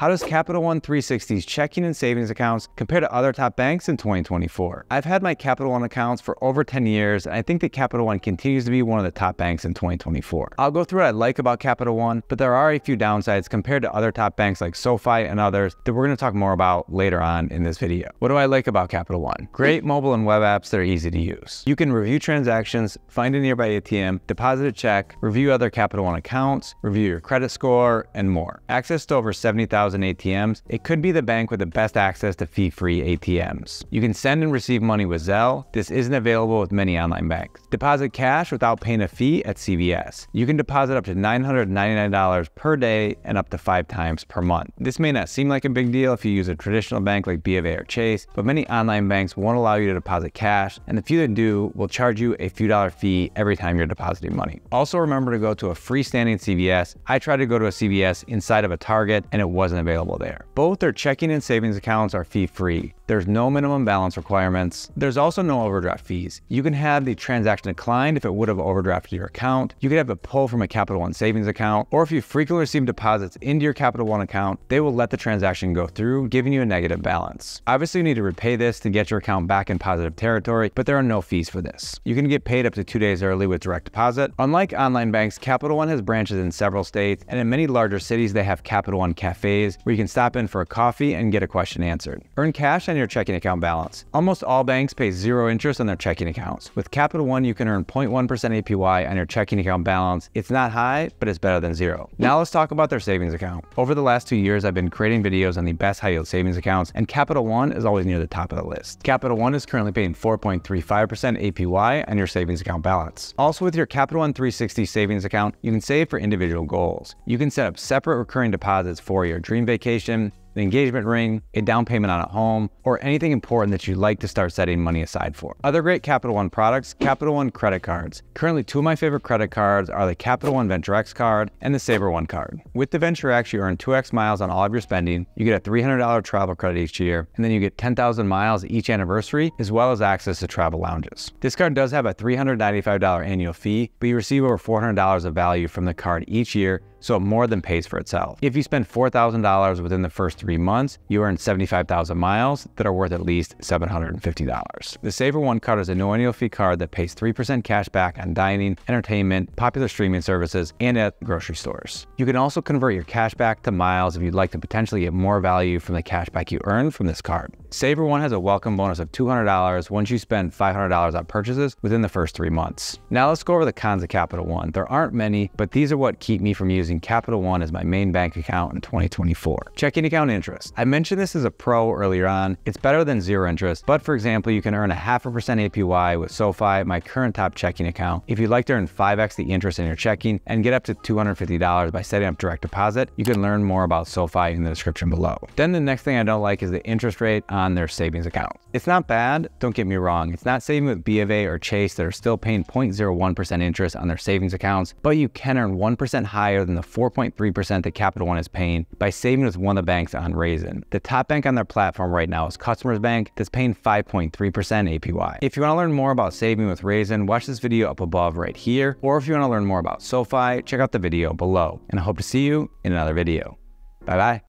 How does Capital One 360's checking and savings accounts compare to other top banks in 2024? I've had my Capital One accounts for over 10 years, and I think that Capital One continues to be one of the top banks in 2024. I'll go through what I like about Capital One, but there are a few downsides compared to other top banks like SoFi and others that we're going to talk more about later on in this video. What do I like about Capital One? Great mobile and web apps that are easy to use. You can review transactions, find a nearby ATM, deposit a check, review other Capital One accounts, review your credit score, and more. Access to over 70,000 ATMs, it could be the bank with the best access to fee-free ATMs. You can send and receive money with Zelle. This isn't available with many online banks. Deposit cash without paying a fee at CVS. You can deposit up to $999 per day and up to 5 times per month. This may not seem like a big deal if you use a traditional bank like BofA or Chase, but many online banks won't allow you to deposit cash, and the few that do will charge you a few dollar fee every time you're depositing money. Also remember to go to a freestanding CVS. I tried to go to a CVS inside of a Target and it wasn't available there. Both their checking and savings accounts are fee-free. There's no minimum balance requirements. There's also no overdraft fees. You can have the transaction declined if it would have overdrafted your account. You could have it pulled from a Capital One savings account, or if you frequently receive deposits into your Capital One account, they will let the transaction go through, giving you a negative balance. Obviously, you need to repay this to get your account back in positive territory, but there are no fees for this. You can get paid up to 2 days early with direct deposit. Unlike online banks, Capital One has branches in several states, and in many larger cities, they have Capital One cafes where you can stop in for a coffee and get a question answered. Earn cash on your checking account balance. Almost all banks pay 0 interest on their checking accounts. With Capital One, you can earn 0.1% APY on your checking account balance. It's not high, but it's better than 0. Now let's talk about their savings account. Over the last 2 years, I've been creating videos on the best high yield savings accounts, and Capital One is always near the top of the list. Capital One is currently paying 4.35% APY on your savings account balance. Also, with your Capital One 360 savings account, you can save for individual goals. You can set up separate recurring deposits for your dream vacation, an engagement ring, a down payment on a home, or anything important that you'd like to start setting money aside for. Other great Capital One products, Capital One credit cards. Currently, 2 of my favorite credit cards are the Capital One Venture X card and the Saver One card. With the Venture X, you earn 2x miles on all of your spending, you get a $300 travel credit each year, and then you get 10,000 miles each anniversary, as well as access to travel lounges. This card does have a $395 annual fee, but you receive over $400 of value from the card each year, so it more than pays for itself. If you spend $4,000 within the first 3 months, you earn 75,000 miles that are worth at least $750. The Saver One card is a no annual fee card that pays 3% cash back on dining, entertainment, popular streaming services, and at grocery stores. You can also convert your cash back to miles if you'd like to potentially get more value from the cash back you earn from this card. Saver One has a welcome bonus of $200 once you spend $500 on purchases within the first 3 months. Now let's go over the cons of Capital One. There aren't many, but these are what keep me from using Capital One as my main bank account in 2024. Checking account interest. I mentioned this as a pro earlier on. It's better than 0 interest, but for example, you can earn a 0.5% APY with SoFi, my current top checking account. If you'd like to earn 5x the interest in your checking and get up to $250 by setting up direct deposit, you can learn more about SoFi in the description below. Then the next thing I don't like is the interest rate on their savings account. It's not bad, don't get me wrong. It's not saving with BofA or Chase that are still paying 0.01% interest on their savings accounts, but you can earn 1% higher than the 4.3% that Capital One is paying by saving with one of the banks on Raisin. The top bank on their platform right now is Customers Bank that's paying 5.3% APY. If you want to learn more about saving with Raisin, watch this video up above right here, or if you want to learn more about SoFi, check out the video below. And I hope to see you in another video. Bye bye.